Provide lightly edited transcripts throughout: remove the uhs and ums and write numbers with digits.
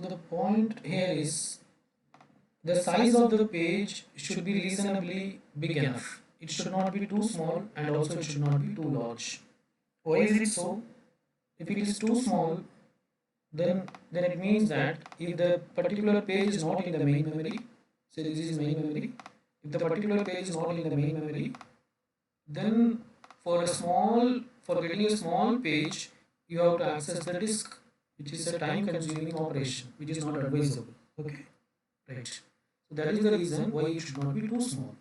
So the point here is the size of the page should be reasonably big enough. It should not be too small and also it should not be too large. Why is it so? If it is too small, then it means that if the particular page is not in the main memory, so this is main memory, if the particular page is not in the main memory, then for getting a small page, you have to access the disk, which is a time consuming operation, which is not advisable. Okay, right. So that is the reason why it should not be too small.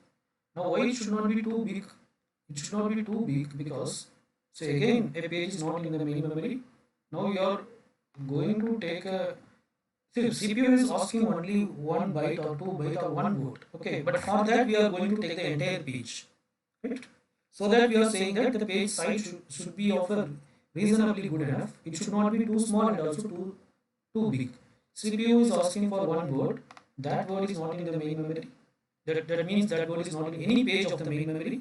Now why it should not be too big? It should not be too big because, so again, a page is not in the main memory. Now you are going to take a, see, CPU is asking only 1 byte or 2 byte or 1 word. Okay, but for that we are going to take the entire page, right? So that we are saying that the page size should be of a reasonably good enough. It should not be too small and also too big. CPU is asking for 1 word. That word is not in the main memory. That means that word is not in any page of the main memory,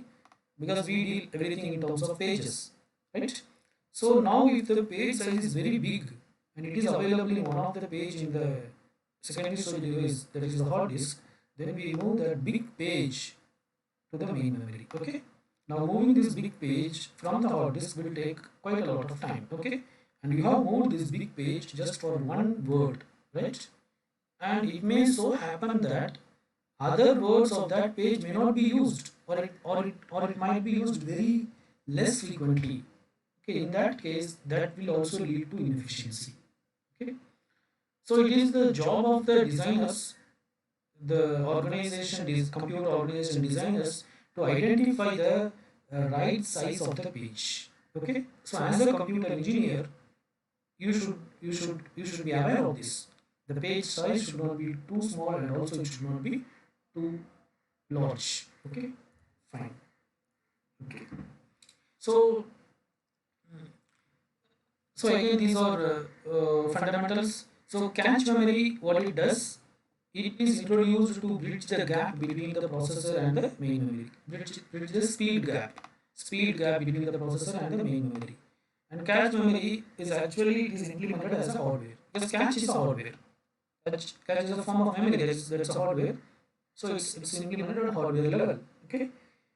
because we deal everything in terms of pages, right? So now if the page size is very big and it is available in one of the page in the secondary storage device, that is the hard disk, then we move that big page to the main memory. Okay, now moving this big page from the hard disk will take quite a lot of time. Okay, and you have moved this big page just for one word, right? And it may so happen that other words of that page may not be used, or it might be used very less frequently. Okay, in that case, that will also lead to inefficiency. Okay, so it is the job of the designers, the organization, these computer organization designers, to identify the right size of the page. Okay, so as a computer engineer, you should be aware of this. The page size should not be too small and also it should not be too large. Okay, fine. Okay, so so again these are fundamentals. So cache memory, what it does, it is introduced to bridge the gap between the processor and the main memory. Bridge the speed gap between the processor and the main memory. And cache memory is actually it is implemented as a hardware. Because cache is a hardware. Cache is a form of memory that's a hardware. So it's implemented at hardware level. Okay.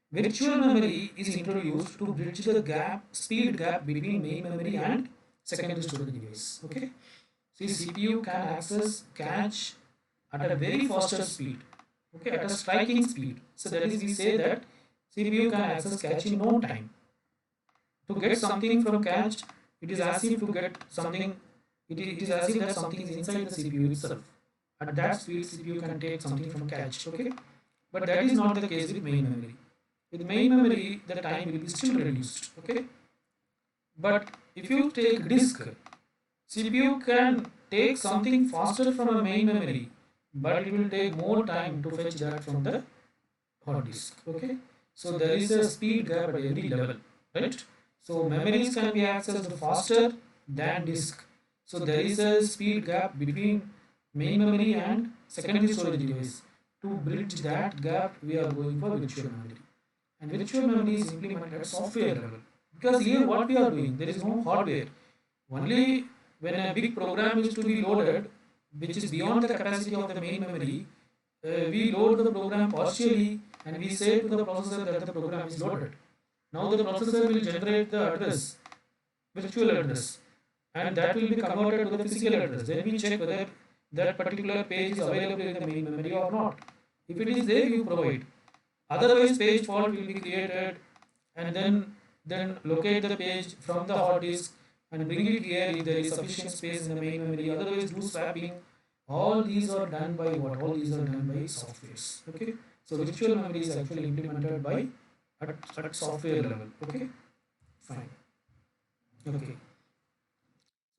Virtual memory is introduced to bridge the speed gap between main memory and secondary storage device. Okay. See, CPU can access cache at a very faster speed. Okay, at a striking speed. So that is, we say that CPU can access cache in no time. To get something from cache, it is as if to get something. It is as if that something is inside the CPU itself. At that speed, CPU can take something from cache. Okay, but that is not the case with main memory. With main memory, the time will be still reduced. Okay, but if you take disk, CPU can take something faster from a main memory, but it will take more time to fetch that from the hard disk. Okay, so there is a speed gap at every level, right? So memories can be accessed faster than disk. So there is a speed gap between main memory and secondary storage device. To bridge that gap, we are going for virtual memory. And virtual memory is implemented at software level. Because here what we are doing, there is no hardware. Only when a big program is to be loaded, which is beyond the capacity of the main memory, we load the program partially and we say to the processor that the program is loaded. Now the processor will generate the address, virtual address, and that will be converted to the physical address. Then we check whether that particular page is available in the main memory or not. If it is there, you provide. Otherwise, page fault will be created, and then locate the page from the hard disk and bring it here if there is sufficient space in the main memory. Otherwise, do swapping. All these are done by what? All these are done by softwares. Okay. So virtual memory is actually implemented by at software level. Okay. Fine. Okay.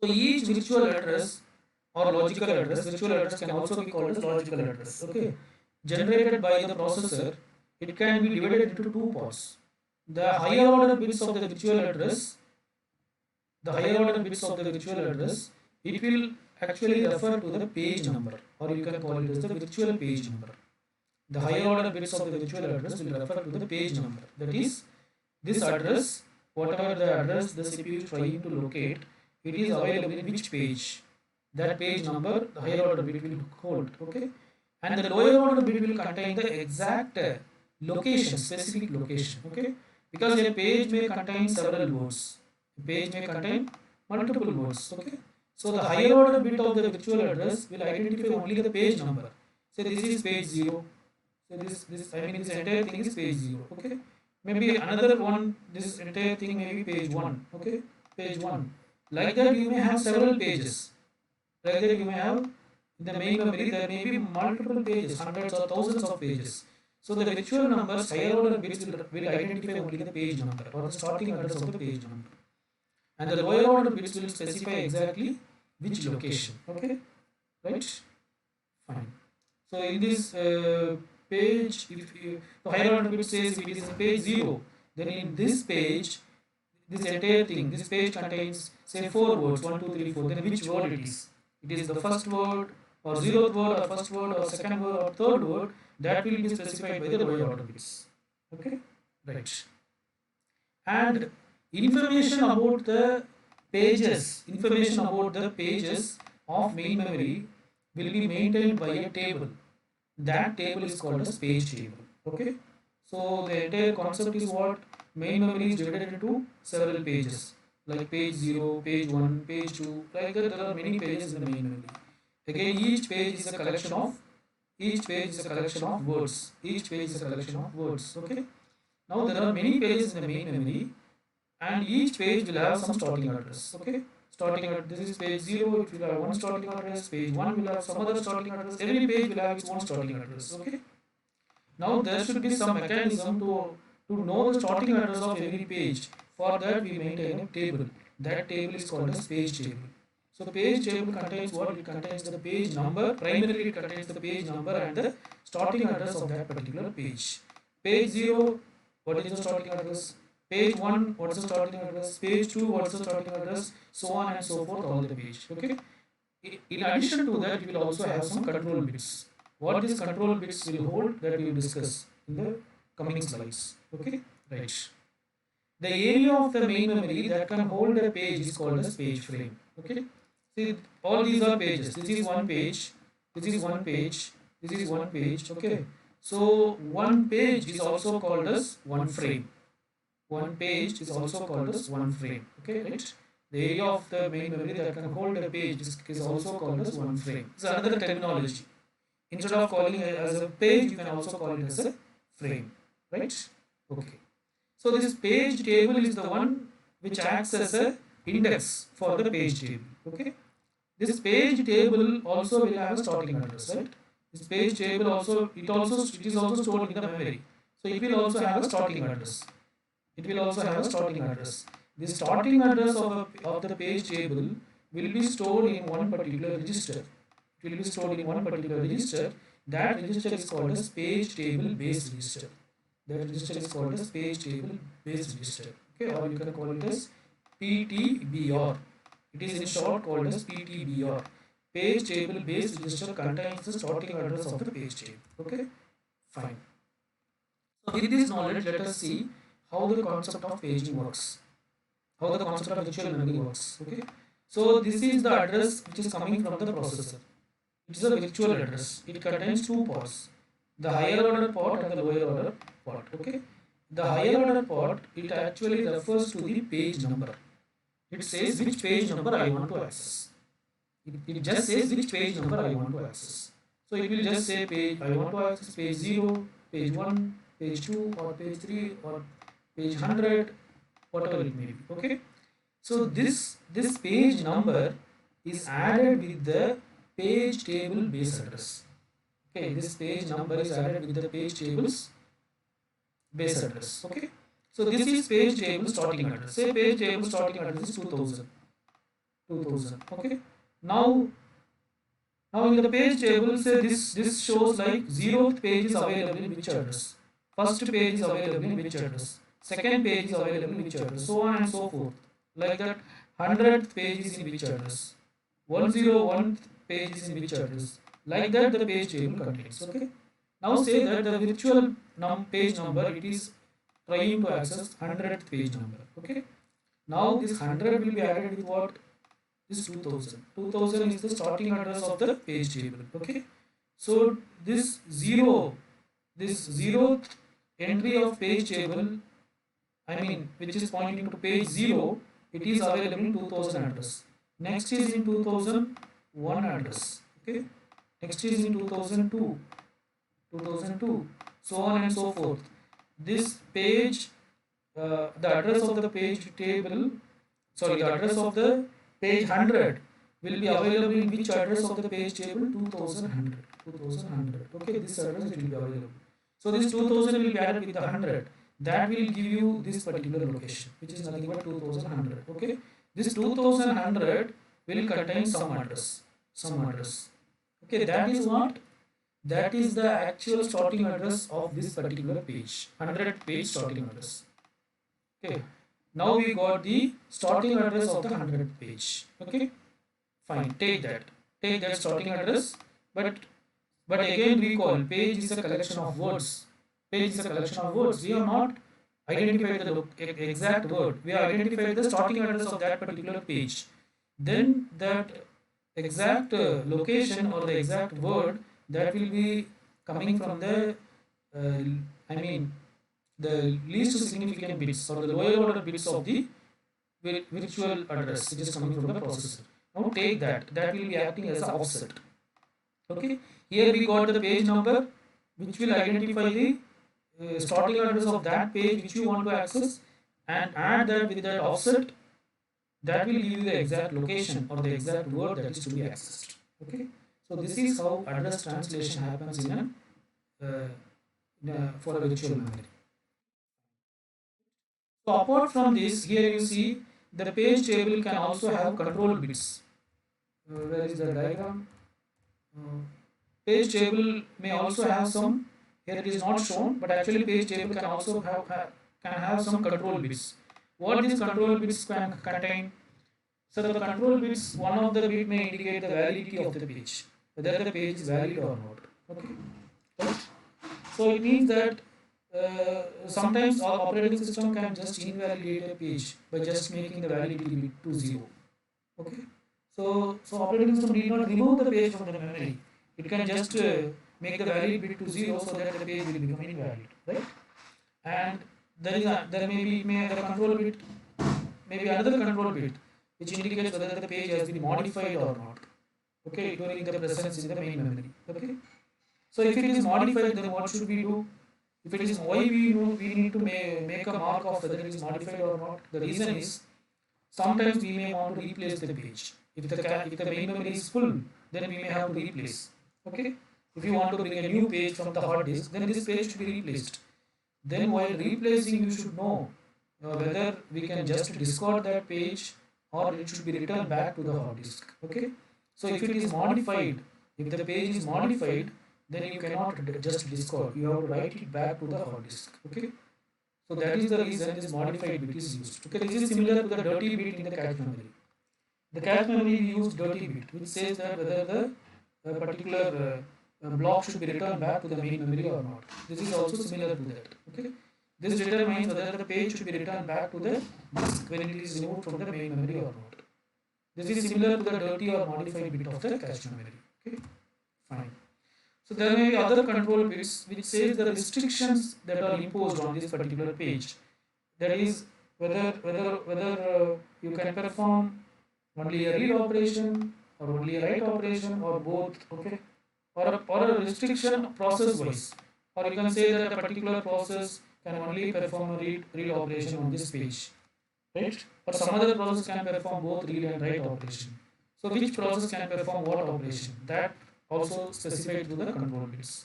So each virtual address or logical address, virtual address can also be called as logical address. Okay. Generated by the processor, it can be divided into two parts. The higher order bits of the virtual address, it will actually refer to the page number, or you can call it as the virtual page number. The higher order bits of the virtual address will refer to the page number. That is, this address, whatever the address the CPU is trying to locate, it is available in which page. that page number, the higher order bit will hold, okay, and the lower order bit will contain the exact location, specific location, okay, because a page may contain several words, a page may contain multiple words, okay. So the higher order bit of the virtual address will identify only the page number. Say this is page 0. So this entire thing is page 0, okay. Maybe another one, this entire thing may be page 1, okay, page 1. Like that you may have several pages. Like that you may have in the main memory there may be multiple pages, hundreds or thousands of pages. So the virtual numbers, higher order bits will identify only the page number or the starting address of the page number. And the lower order bits will specify exactly which location. Okay, right? Fine. So in this page, if you, the higher order bit says if it is page 0, then in this page, this entire thing, this page contains say 4 words, 1, 2, 3, 4, then which word it is? It is the first word or 0th word or first word or second word or third word, that will be specified by the lower order bits. Okay, right. And information about the pages of main memory will be maintained by a table. That table is called as page table. Okay, so the entire concept is what main memory is divided into several pages, like page 0, page 1, page 2, like that. There are many pages in the main memory. Again, each page is a collection of words. Each page is a collection of words. Okay, now there are many pages in the main memory, and each page will have some starting address. Okay, starting address, this is page 0, it will have one starting address, page 1 will have some other starting address, every page will have its own starting address. Okay, now there should be some mechanism to know the starting address of every page. For that we maintain a table. That table is called as page table. So the page table contains what? It contains the page number. Primarily it contains the page number and the starting address of that particular page. Page 0, what is the starting address? Page 1, what is the starting address? Page 2, what is the starting address? So on and so forth, all the page. Okay. In addition to that, we will also have some control bits. What these control bits will hold, that we will discuss in the coming slides. Okay, right. The area of the main memory that can hold a page is called as page frame. Okay, see, all these are pages. This is one page. This is one page. This is one page. Okay, so one page is also called as one frame. One page is also called as one frame. Okay, right. The area of the main memory that can hold a page is also called as one frame. It's another terminology. Instead of calling it as a page, you can also call it as a frame. Right? Okay. So this page table is the one which acts as a index for the page table. Okay. This page table also will have a starting address, right? This page table also it is also stored in the memory. So it will also have a starting address. It will also have a starting address. The starting address of the page table will be stored in one particular register. It will be stored in one particular register. That register is called as page table base register. That register is called as page table base register. Okay, or you can call it as PTBR. It is in short called as PTBR. Page table base register contains the starting address of the page table. Okay, fine. So with this knowledge, let us see how the concept of paging works, how the concept of virtual memory works. Okay, so this is the address which is coming from the processor. It is a virtual address. It contains two ports, the higher order port and the lower order port. Okay, the higher order port, it actually refers to the page number. It says which page number I want to access. It just says which page number I want to access. So it will just say page, I want to access page 0, page 1, page 2 or page 3 or page 100, whatever it may be. Okay, so this page number is added with the page table base address. Okay, this page number is added with the page tables base address. Okay, so this is page table starting address. Say page table starting address is 2000. Okay, now in the page table, say this shows like 0th page is available in which address, first page is available in which address, second page is available in which address, so on and so forth. Like that, 100th page is in which address, 101th page is in which address. Like that, the page table contains. Okay. Now say that the virtual page number, it is trying to access 100th page number. Okay. Now this 100 will be added with what? is 2000. 2000 is the starting address of the page table. Okay. So this zeroth entry of page table, I mean, which is pointing to page 0, it is available in 2000 address. Next is in 2001 address. Okay. Next is in 2002, so on and so forth. This page, the address of the page table, sorry, the address of the page 100 will be available in which address of the page table? 2100. Okay, this address it will be available. So this 2000 will be added with the 100. That will give you this particular location, which is nothing but 2100. Okay, this 2100 will contain some address. Okay, that is what? That is the actual starting address of this particular page. 100 page starting address. Okay. Now we got the starting address of the 100 page. Okay. Fine. Take that. Take that starting address. But again recall, page is a collection of words. Page is a collection of words. We have not identified the exact word. We have identified the starting address of that particular page. Then that exact location or the exact word that will be coming from the uh, I mean the least significant bits or the lower order bits of the virtual address which is coming from the processor. Now take that will be acting as an offset. Okay, here we got the page number which will identify the starting address of that page which you want to access, and add that with that offset, that will give you the exact location or the exact word that is to be accessed. Okay, so this is how address translation happens for a virtual memory. So apart from this, here you see the page table can also have control bits. Where is the diagram? Page table may also have some. Here it is not shown, but actually page table can also have some control bits. What these control bits can contain? So the control bits, one of the bit may indicate the validity of the page, whether the page is valid or not. Okay. Right? So it means that sometimes our operating system can just invalidate a page by just making the validity bit to 0. Okay. So operating system need not remove the page from the memory. It can just make the valid bit to 0 so that the page will become invalid. Right? And there may be the control bit, maybe another control bit which indicates whether the page has been modified or not. Okay, during the presence in the main memory. Okay. So if it is modified, then what should we do? If it is why we need to make a mark of whether it is modified or not. The reason is sometimes we may want to replace the page. If the main memory is full, then we may have to replace. Okay. If you want to bring a new page from the hard disk, then this page should be replaced. Then while replacing, you should know whether we can just discard that page or it should be returned back to the hard disk. Okay. So if it is modified, if the page is modified, then you cannot just discard. You have to write it back to the hard disk. Okay. So that is the reason this modified bit is used. Okay. This is similar to the dirty bit in the cache memory. The cache memory we use dirty bit, which says that whether the particular block should be returned back to the main memory or not. This is also similar to that. Okay. This determines whether the page should be returned back to the disk when it is removed from the main memory or not. This is similar to the dirty or modified bit of the cache memory. Okay. Fine. So there may be other control bits which says the restrictions that are imposed on this particular page. That is whether you can perform only a read operation or only a write operation or both. Okay. Or a restriction process wise, or you can say that a particular process can only perform a read operation on this page, right? Or some other process can perform both read and write operation. So which process can perform what operation? That also specified to the control bits.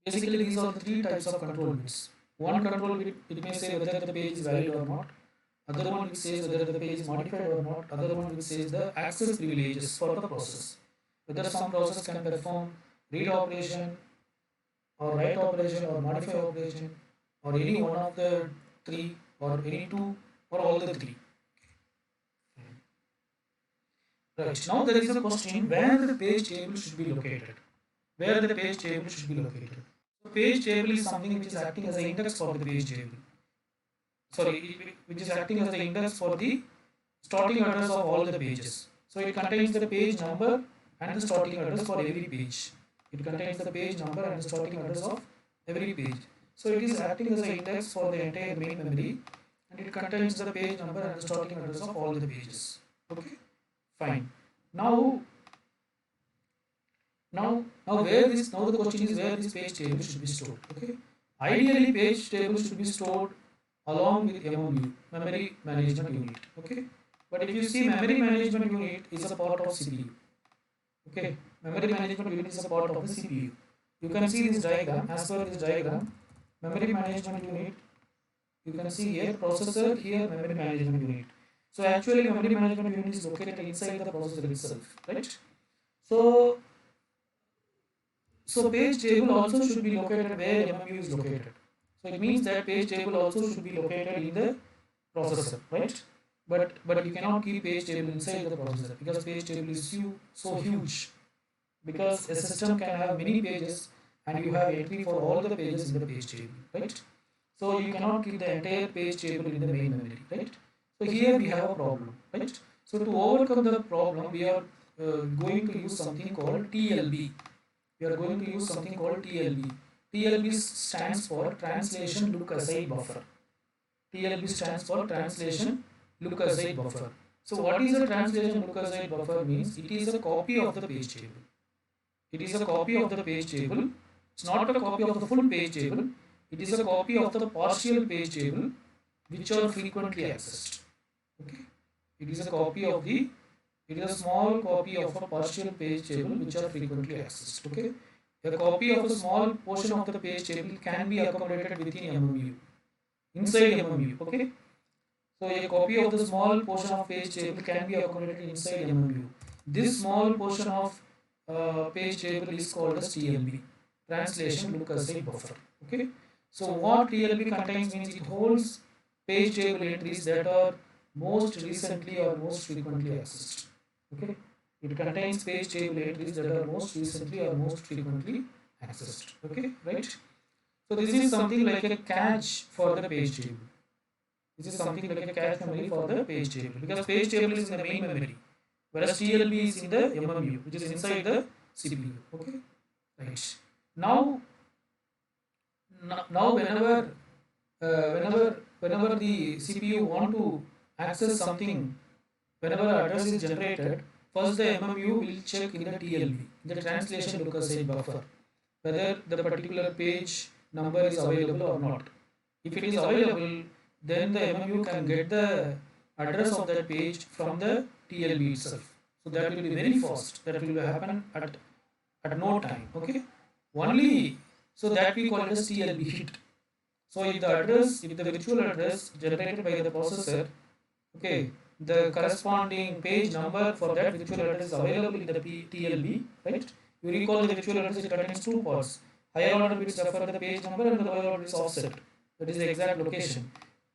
Basically, these are the three types of control bits. One control bit, it may say whether the page is valid or not. Other one which says whether the page is modified or not. Other one which says the access privileges for the process. Whether some process can perform read operation or write operation or modify operation or any one of the three or any two or all the three. Right. Now there is a question where the page table should be located. Where the page table should be located. So page table is something which is acting as an index for the page table. Sorry, which is acting as the index for the starting address of all the pages. So it contains the page number and the starting address for every page. It contains the page number and the starting address of every page. So it is acting as an index for the entire main memory, and it contains the page number and the starting address of all the pages. Okay, fine. Now, now the question is where this page table should be stored. Okay, ideally page table should be stored along with MMU, memory management unit. Okay, but if you see memory management unit is a part of CPU. Okay, memory management unit is a part of the CPU. You can see this diagram. As per this diagram, memory management unit, you can see here processor, here memory management unit. So actually memory management unit is located inside the processor itself, right? So page table also should be located where MMU is located. So it means that page table also should be located in the processor, right? But you cannot keep page table inside the processor because page table is so huge. Because a system can have many pages and you have entry for all the pages in the page table, right? So you cannot keep the entire page table in the main memory, right? So here we have a problem, right? So to overcome the problem, we are going to use something called TLB. We are going to use something called TLB. TLB stands for Translation Look Aside Buffer. TLB stands for Translation Look Aside Buffer. So what is a Translation Look Aside Buffer means? It is a copy of the page table. It is a copy of the page table. It's not a copy of the full page table. It is a copy of the partial page table which are frequently accessed. Okay. It is a copy of the, it is a small copy of a partial page table which are frequently accessed. Okay. A copy of a small portion of the page table can be accommodated within MMU, inside MMU. Okay. So a copy of the small portion of page table can be accommodated inside MMU. This small portion of page table is called as TLB, Translation Look Aside Buffer. Okay. So what TLB contains means it holds page table entries that are most recently or most frequently accessed. Okay. It contains page table entries that are most recently or most frequently accessed. Okay, right? So this is something like a cache for the page table. This is something like a cache memory for the page table because page table is in the main memory, whereas TLB is in the MMU, which is inside the CPU. Okay, right. Now, whenever the CPU want to access something, whenever address is generated, first the MMU will check in the TLB, in the translation look aside buffer, whether the particular page number is available or not. If it is available, then the MMU can get the address of that page from the TLB itself. So that will be very fast. That will happen at no time. Okay. Only so that we call it as TLB hit. So if the address, if the virtual address generated by the processor, okay, the corresponding page number for that virtual address is available in the TLB, right? You recall the virtual address, it contains two parts. Higher order bits refer to the page number and the lower order is offset. That is the exact location.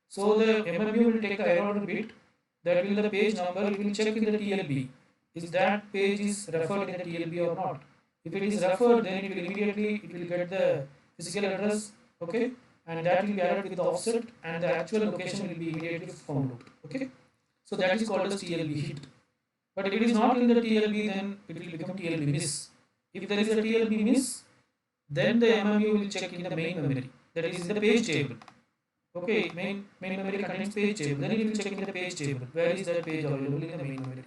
So the MMU will take the higher order bit, that will the page number, it will check in the TLB. Is that page is referred in the TLB or not? If it is referred, then it will immediately, it will get the physical address, okay, and that will be added with the offset and the actual location will be immediately found out, okay. So that is called as TLB hit. But if it is not in the TLB, then it will become TLB miss. If there is a TLB miss, then the MMU will check in the main memory, that is in the page table. Okay, main memory contains page table. Then it will check in the page table. Where is that page available in the main memory?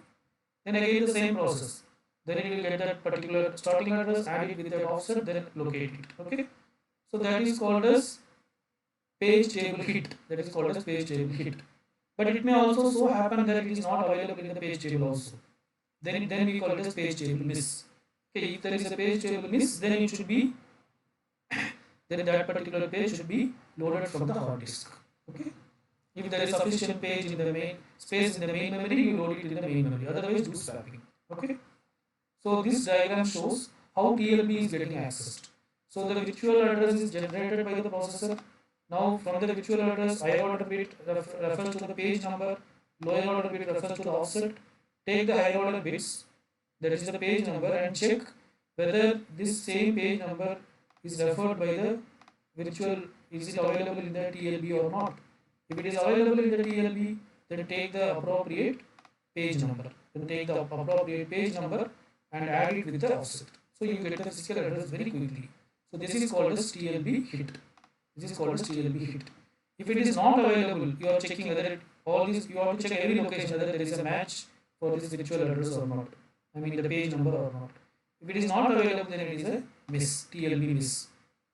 Then again the same process. Then it will get that particular starting address, add it with that offset, then locate it. Okay. So that is called as page table hit. That is called as page table hit. But it may also so happen that it is not available in the page table also. Then we call it as page table miss. Okay, if there is a page table miss, then it should be then that particular page should be loaded from the hard disk. Okay. If there is sufficient page in the main space in the main memory, you load it in the main memory. Otherwise, do swapping. Okay. So this diagram shows how TLB is getting accessed. So the virtual address is generated by the processor. Now from the virtual address, higher order bit refers to the page number, lower order bit refers to the offset. Take the higher order bits, that is the page number, and check whether this same page number is referred by the virtual, is it available in the TLB or not. If it is available in the TLB, then take the appropriate page number. Then take the appropriate page number and add it with the offset. So you get the physical address very quickly. So this is called as TLB hit. This is called as TLB hit. If it is not available, you are checking whether all these, you have to check every location whether there is a match for this virtual address or not. I mean the page number or not. If it is not available, then it is a miss, TLB miss.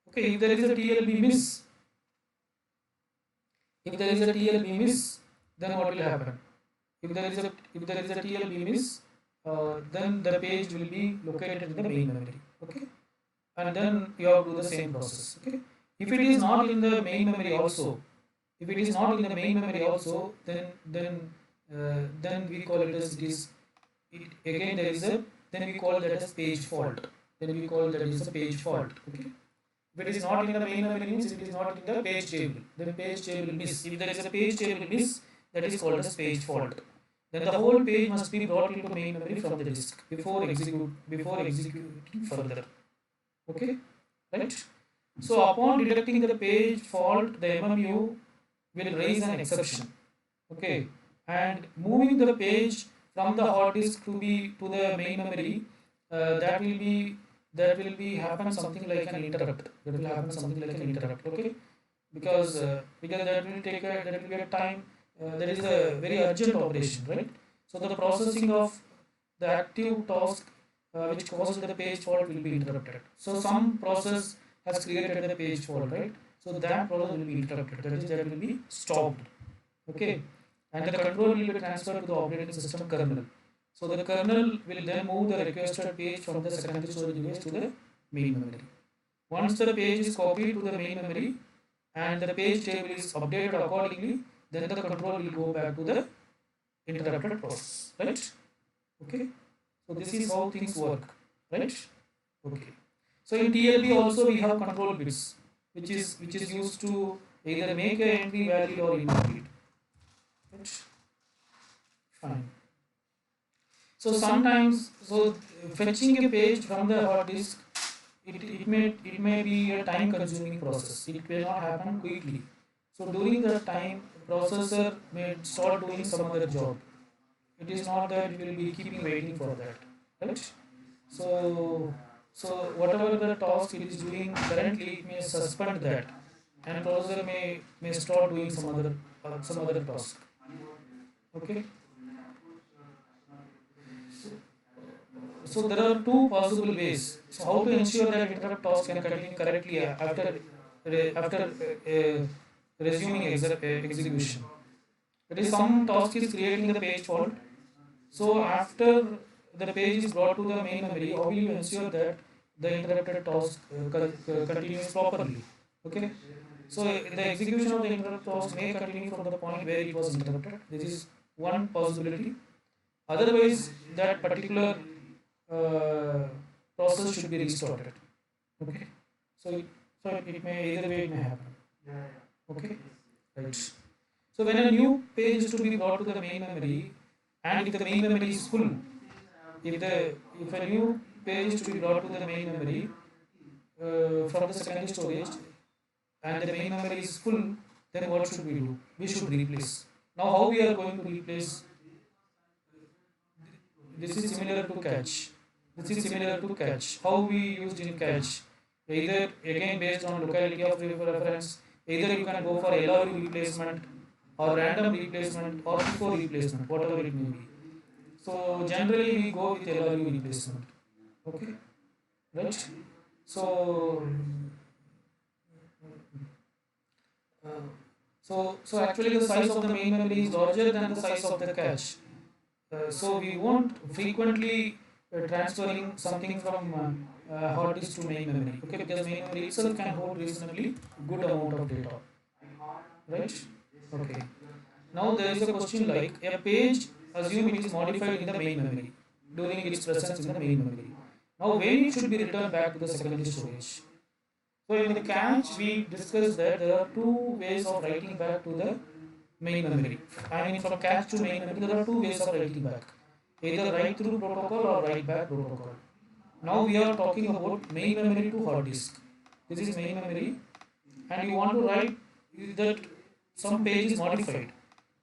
Okay, if there is a TLB miss, if there is a TLB miss, then what will happen? If there is a TLB miss, then the page will be located in the main memory. Okay, and then you have to do the same process. Okay, if it is not in the main memory also, if it is not in the main memory also, then we call it as it is. Again there is a, then we call that as page fault. Then we call that as a page fault. Okay. If it is not in the main memory means it is not in the page table. Then page table miss. If there is a page table miss, that is called as page fault. Then the whole page must be brought into main memory from the disk before executing further. Okay, right? So upon detecting the page fault, the MMU will raise an exception. Okay, and moving the page from the hard disk to the main memory, that will be happen something like an interrupt. That will happen something like an interrupt. Okay, because that will be a time. That is a very urgent operation, right? So the processing of the active task which causes the page fault will be interrupted. So some process has created the page fault, right? So that process will be interrupted. That will be stopped. Okay, and the control will be transferred to the operating system kernel. So the kernel will then move the requested page from the secondary storage device to the main memory. Once the page is copied to the main memory and the page table is updated accordingly, then the control will go back to the interrupted process, right? Okay, so this is how things work, right? Okay, so in TLB also we have control bits, which is used to either make a entry valid or invalid. Right? Fine. So sometimes, so fetching a page from the hard disk, it may be a time consuming process. It may not happen quickly. So during that time, processor may start doing some other job. It is not that it will be keeping waiting for that, right? So whatever the task it is doing currently, it may suspend that, and processor may start doing some other task. Okay. So there are two possible ways. So how to ensure that interrupt task can continue correctly after resuming execution. That is, some task is creating the page fault. So after the page is brought to the main memory, how will you ensure that the interrupted task continues properly? Okay. So the execution of the interrupt task may continue from the point where it was interrupted. This is one possibility. Otherwise, that particular process should be restarted. Okay. So it may, either way it may happen. Okay. Right. So when a new page is to be brought to the main memory, and if the main memory is full, if a new page is to be brought to the main memory from the secondary storage, and the main memory is full, then what should we do? We should replace. Now how we are going to replace? This is similar to cache. This is similar to cache. How we used in cache? Either again based on locality of reference, either you can go for LRU replacement or random replacement or FIFO replacement, whatever it may be. So generally we go with LRU replacement. Okay, right? So so actually the size of the main memory is larger than the size of the cache. So we won't frequently transferring something from hard disk to main memory. Okay, because main memory itself can hold reasonably good amount of data. Right? Okay. Now there is a question like a page, assume it is modified in the main memory during its presence in the main memory. Now when it should be returned back to the secondary storage? So in the cache we discussed that there are two ways of writing back to the main memory. I mean from cache to main memory there are two ways of writing back. Either write through protocol or write back protocol. Now we are talking about main memory to hard disk. This is main memory and you want to write that some page is modified.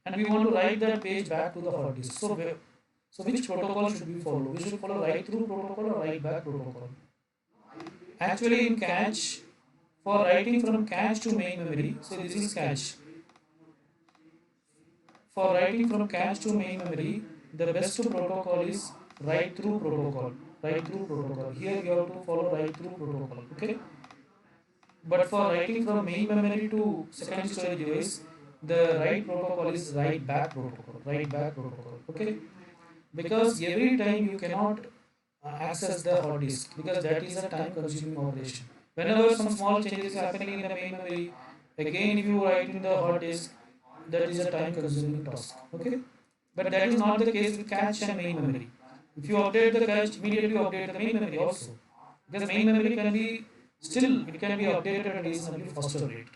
and we want to write that page back to the hard disk. So which protocol should we follow? We should follow write through protocol or write back protocol. Actually, in cache, for writing from cache to main memory, so this is cache. For writing from cache to main memory, the best protocol is write through protocol. Write through protocol. Here you have to follow write through protocol. Okay. But for writing from main memory to secondary storage device, the write protocol is write back protocol. Write back protocol. Okay. Because every time you cannot access the hard disk, because that is a time consuming operation. Whenever some small changes is happening in the main memory, again if you write in the hard disk, that is a time consuming task. Okay. But that is not the case with cache and main memory. If you update the cache, immediately update the main memory also, because main memory can be still, it can be updated at a reasonably faster rate,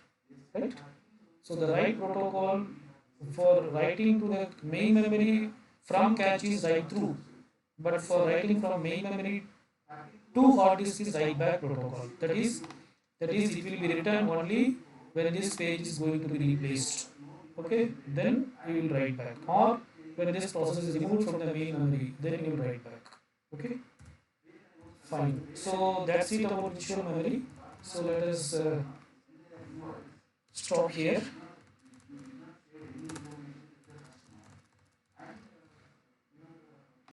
right? So the write protocol for writing to the main memory from cache is write through, but for writing from main memory to hard disk is write back protocol. That is it will be written only when this page is going to be replaced. Okay, then you will write back, or when this process is removed from the main memory, then you will write back. Okay, fine. So that's it about visual memory. So let us stop here.